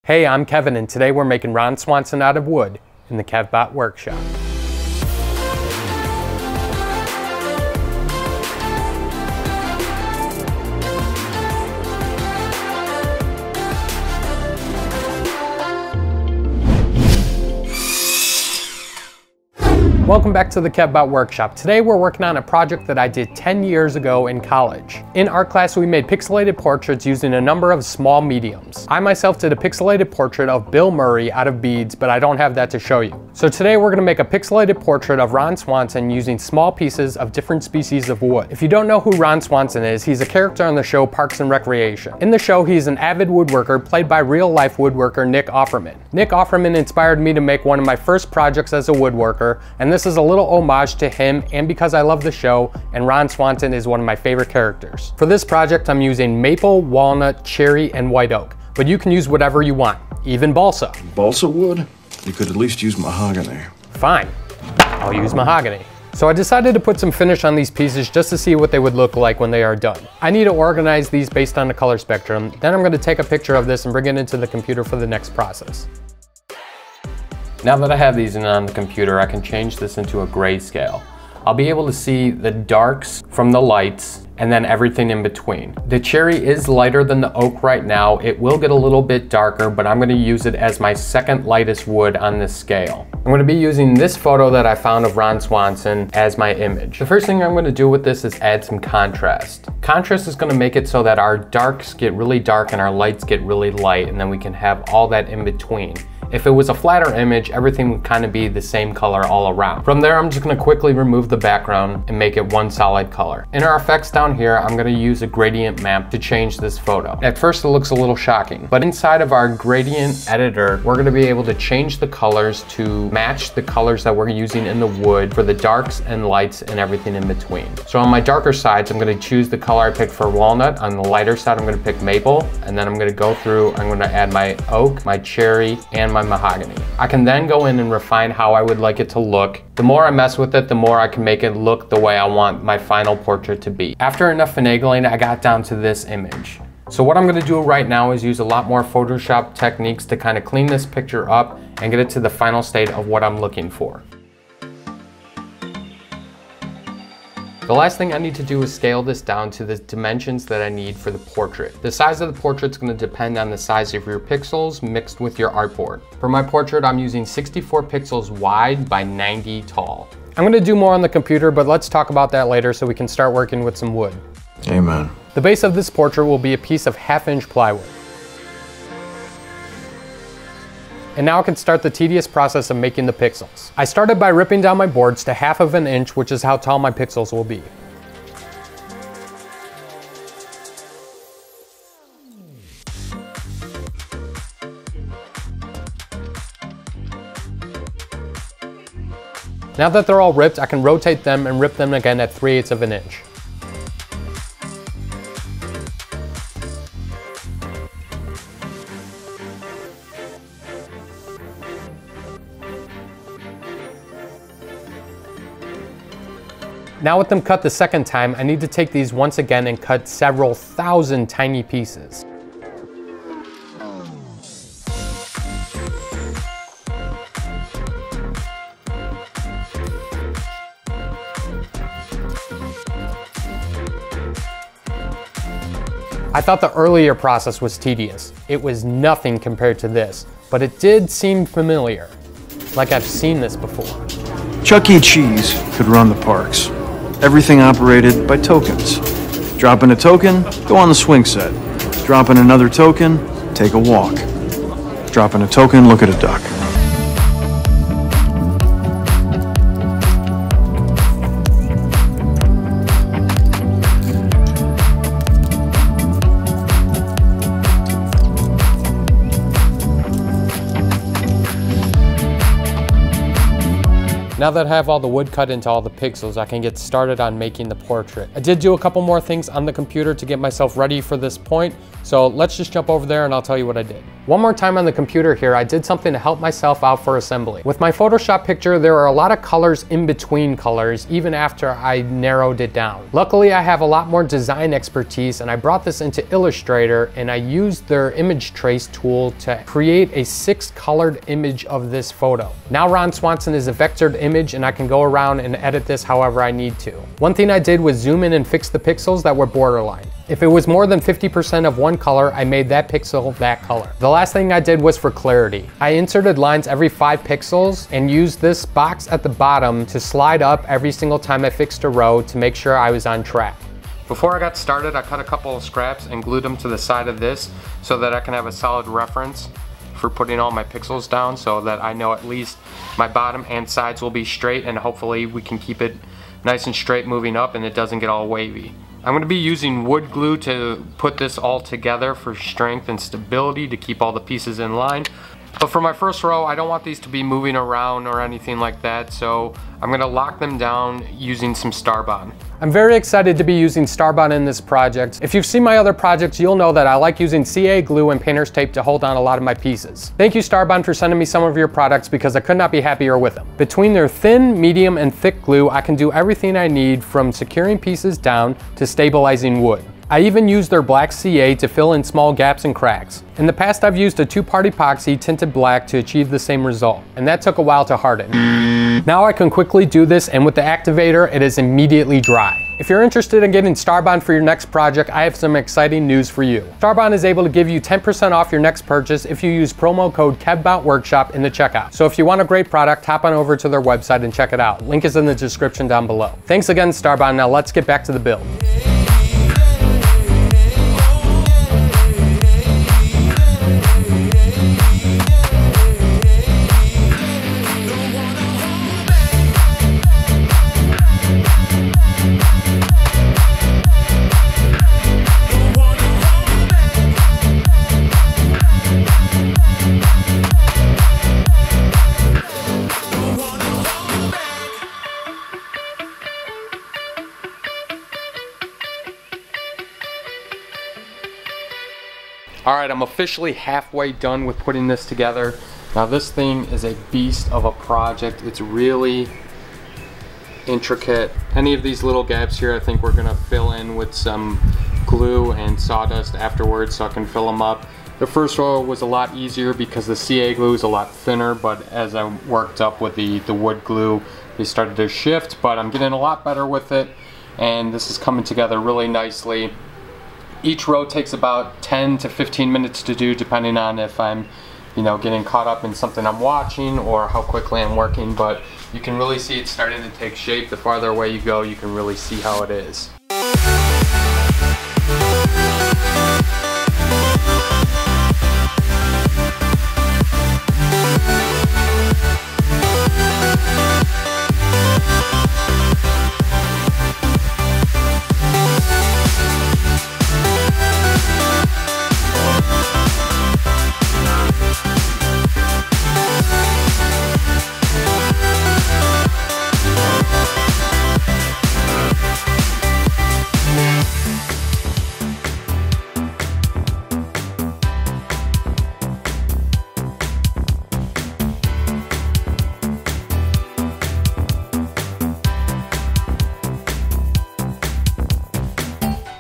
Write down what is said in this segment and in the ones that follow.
Hey, I'm Kevin, and today we're making Ron Swanson out of wood in the KevBot Workshop. Welcome back to the KevBot Workshop. Today we're working on a project that I did 10 years ago in college. In art class we made pixelated portraits using a number of small mediums. I myself did a pixelated portrait of Bill Murray out of beads, but I don't have that to show you. So today we're going to make a pixelated portrait of Ron Swanson using small pieces of different species of wood. If you don't know who Ron Swanson is, he's a character on the show Parks and Recreation. In the show he's an avid woodworker played by real-life woodworker Nick Offerman. Nick Offerman inspired me to make one of my first projects as a woodworker, and this is a little homage to him and because I love the show, and Ron Swanson is one of my favorite characters. For this project I'm using maple, walnut, cherry, and white oak, but you can use whatever you want, even balsa. Balsa wood? You could at least use mahogany. Fine, I'll use mahogany. So I decided to put some finish on these pieces just to see what they would look like when they are done. I need to organize these based on the color spectrum, then I'm going to take a picture of this and bring it into the computer for the next process. Now that I have these in on the computer, I can change this into a grayscale. I'll be able to see the darks from the lights and then everything in between. The cherry is lighter than the oak right now. It will get a little bit darker, but I'm going to use it as my second lightest wood on this scale. I'm going to be using this photo that I found of Ron Swanson as my image. The first thing I'm going to do with this is add some contrast. Contrast is going to make it so that our darks get really dark and our lights get really light, and then we can have all that in between. If it was a flatter image, everything would kind of be the same color all around. From there, I'm just going to quickly remove the background and make it one solid color. In our effects down here, I'm going to use a gradient map to change this photo. At first, it looks a little shocking, but inside of our gradient editor, we're going to be able to change the colors to match the colors that we're using in the wood for the darks and lights and everything in between. So on my darker sides, I'm going to choose the color I picked for walnut. On the lighter side, I'm going to pick maple, and then I'm going to go through, I'm going to add my oak, my cherry, and my mahogany. I can then go in and refine how I would like it to look. The more I mess with it, the more I can make it look the way I want my final portrait to be. After enough finagling, I got down to this image. So what I'm going to do right now is use a lot more Photoshop techniques to kind of clean this picture up and get it to the final state of what I'm looking for. The last thing I need to do is scale this down to the dimensions that I need for the portrait. The size of the portrait is going to depend on the size of your pixels mixed with your artboard. For my portrait, I'm using 64 pixels wide by 90 tall. I'm going to do more on the computer, but let's talk about that later so we can start working with some wood. Amen. The base of this portrait will be a piece of 1/2-inch plywood. And now I can start the tedious process of making the pixels. I started by ripping down my boards to 1/2 of an inch, which is how tall my pixels will be. Now that they're all ripped, I can rotate them and rip them again at 3/8 of an inch. Now with them cut the second time, I need to take these once again and cut several thousand tiny pieces. I thought the earlier process was tedious. It was nothing compared to this, but it did seem familiar, like I've seen this before. Chuck E. Cheese could run the parks. Everything operated by tokens. Drop in a token, go on the swing set. Drop in another token, take a walk. Drop in a token, look at a duck. Now that I have all the wood cut into all the pixels, I can get started on making the portrait. I did do a couple more things on the computer to get myself ready for this point, so let's just jump over there and I'll tell you what I did. One more time on the computer here, I did something to help myself out for assembly. With my Photoshop picture, there are a lot of colors in between colors, even after I narrowed it down. Luckily, I have a lot more design expertise, and I brought this into Illustrator, and I used their image trace tool to create a 6-colored image of this photo. Now Ron Swanson is a vectored image, and I can go around and edit this however I need to. One thing I did was zoom in and fix the pixels that were borderline. If it was more than 50% of one color, I made that pixel that color. The last thing I did was for clarity. I inserted lines every 5 pixels and used this box at the bottom to slide up every single time I fixed a row to make sure I was on track. Before I got started, I cut a couple of scraps and glued them to the side of this so that I can have a solid reference for putting all my pixels down, so that I know at least my bottom and sides will be straight, and hopefully we can keep it nice and straight moving up and it doesn't get all wavy. I'm going to be using wood glue to put this all together for strength and stability to keep all the pieces in line. But for my first row, I don't want these to be moving around or anything like that, so I'm going to lock them down using some Starbond. I'm very excited to be using Starbond in this project. If you've seen my other projects, you'll know that I like using CA glue and painter's tape to hold on a lot of my pieces. Thank you, Starbond, for sending me some of your products, because I could not be happier with them. Between their thin, medium, and thick glue, I can do everything I need, from securing pieces down to stabilizing wood. I even used their black CA to fill in small gaps and cracks. In the past, I've used a 2-part epoxy tinted black to achieve the same result, and that took a while to harden. Now I can quickly do this, and with the activator, it is immediately dry. If you're interested in getting Starbond for your next project, I have some exciting news for you. Starbond is able to give you 10% off your next purchase if you use promo code KevBotWorkshop in the checkout. So if you want a great product, hop on over to their website and check it out. Link is in the description down below. Thanks again, Starbond. Now let's get back to the build. Alright, I'm officially halfway done with putting this together. Now this thing is a beast of a project. It's really intricate. Any of these little gaps here, I think we're gonna fill in with some glue and sawdust afterwards so I can fill them up. The first row was a lot easier because the CA glue is a lot thinner, but as I worked up with the wood glue, they started to shift, but I'm getting a lot better with it, and this is coming together really nicely. Each row takes about 10 to 15 minutes to do, depending on if I'm, getting caught up in something I'm watching or how quickly I'm working, but you can really see it starting to take shape. The farther away you go, you can really see how it is.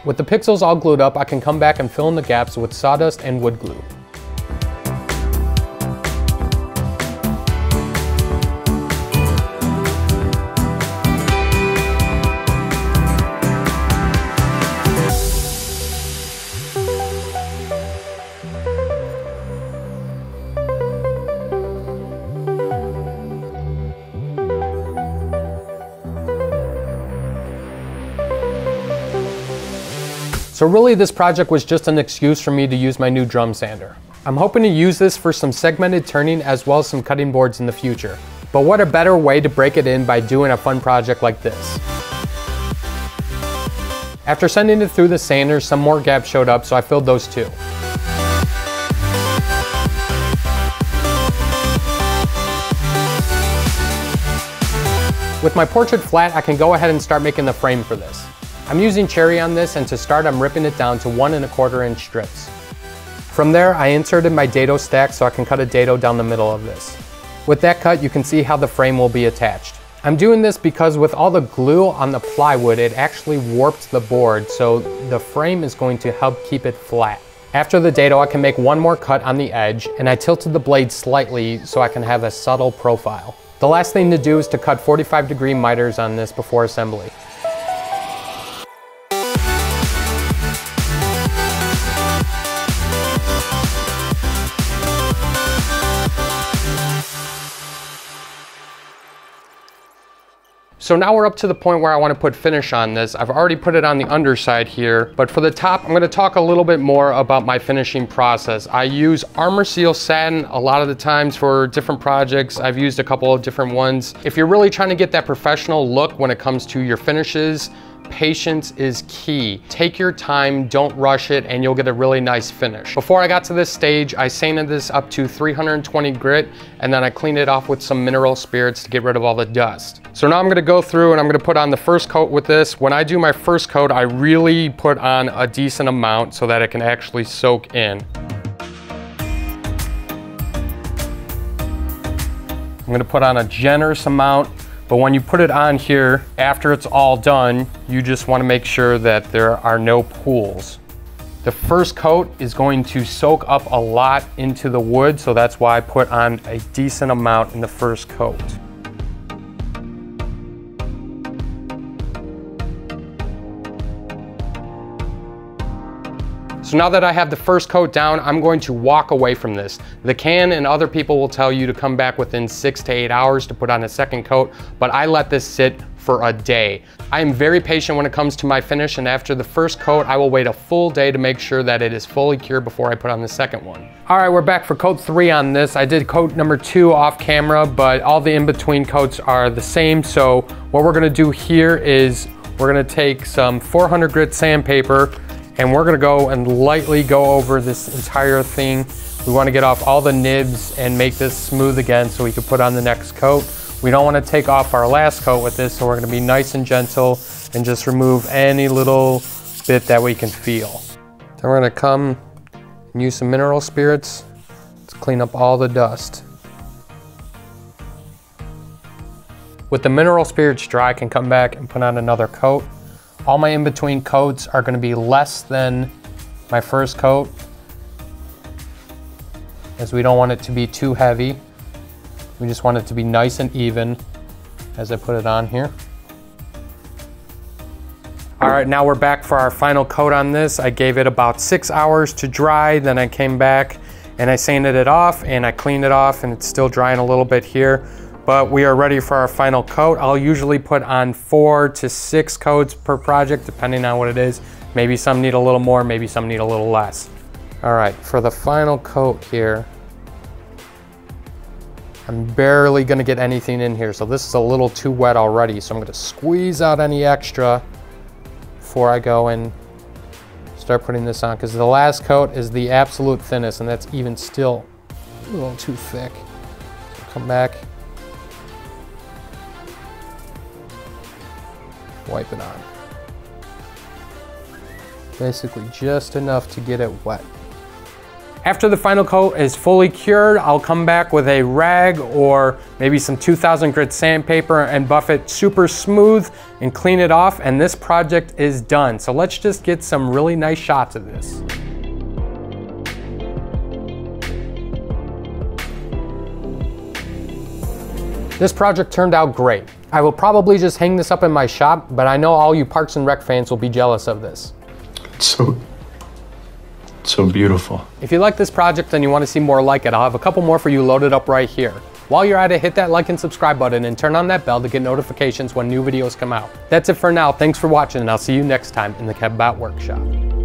With the pixels all glued up, I can come back and fill in the gaps with sawdust and wood glue. So really, this project was just an excuse for me to use my new drum sander. I'm hoping to use this for some segmented turning as well as some cutting boards in the future. But what a better way to break it in by doing a fun project like this. After sending it through the sander, some more gaps showed up, so I filled those too. With my portrait flat, I can go ahead and start making the frame for this. I'm using cherry on this, and to start I'm ripping it down to 1 1/4 inch strips. From there, I inserted my dado stack so I can cut a dado down the middle of this. With that cut, you can see how the frame will be attached. I'm doing this because with all the glue on the plywood, it actually warped the board, so the frame is going to help keep it flat. After the dado, I can make one more cut on the edge, and I tilted the blade slightly so I can have a subtle profile. The last thing to do is to cut 45-degree miters on this before assembly. So now we're up to the point where I want to put finish on this. I've already put it on the underside here, but for the top, I'm going to talk a little bit more about my finishing process. I use Armor Seal satin a lot of the times for different projects. I've used a couple of different ones. If you're really trying to get that professional look when it comes to your finishes, patience is key. Take your time, don't rush it, and you'll get a really nice finish. Before I got to this stage, I sanded this up to 320 grit, and then I cleaned it off with some mineral spirits to get rid of all the dust. So now I'm gonna go through and I'm gonna put on the first coat with this. When I do my first coat, I really put on a decent amount so that it can actually soak in. I'm gonna put on a generous amount. But when you put it on here, after it's all done, you just want to make sure that there are no pools. The first coat is going to soak up a lot into the wood, so that's why I put on a decent amount in the first coat. So now that I have the first coat down, I'm going to walk away from this. The can and other people will tell you to come back within 6 to 8 hours to put on a second coat, but I let this sit for a day. I am very patient when it comes to my finish, and after the first coat, I will wait a full day to make sure that it is fully cured before I put on the second one. All right, we're back for coat 3 on this. I did coat number 2 off camera, but all the in-between coats are the same. So what we're gonna do here is we're gonna take some 400 grit sandpaper, and we're gonna go and lightly go over this entire thing. We wanna get off all the nibs and make this smooth again so we can put on the next coat. We don't wanna take off our last coat with this, so we're gonna be nice and gentle and just remove any little bit that we can feel. Then we're gonna come and use some mineral spirits to clean up all the dust. With the mineral spirits dry, I can come back and put on another coat. All my in-between coats are gonna be less than my first coat, as we don't want it to be too heavy. We just want it to be nice and even as I put it on here. All right, now we're back for our final coat on this. I gave it about 6 hours to dry, then I came back and I sanded it off and I cleaned it off, and it's still drying a little bit here. But we are ready for our final coat. I'll usually put on 4 to 6 coats per project, depending on what it is. Maybe some need a little more, maybe some need a little less. All right, for the final coat here, I'm barely gonna get anything in here, so this is a little too wet already, so I'm gonna squeeze out any extra before I go and start putting this on, because the last coat is the absolute thinnest, and that's even still a little too thick. So come back. Wipe it on. Basically just enough to get it wet. After the final coat is fully cured, I'll come back with a rag or maybe some 2000 grit sandpaper and buff it super smooth and clean it off, and this project is done. So let's just get some really nice shots of this. This project turned out great. I will probably just hang this up in my shop, but I know all you Parks and Rec fans will be jealous of this. It's so beautiful. If you like this project and you want to see more like it, I'll have a couple more for you loaded up right here. While you're at it, hit that like and subscribe button and turn on that bell to get notifications when new videos come out. That's it for now. Thanks for watching, and I'll see you next time in the KevBotWorkshop.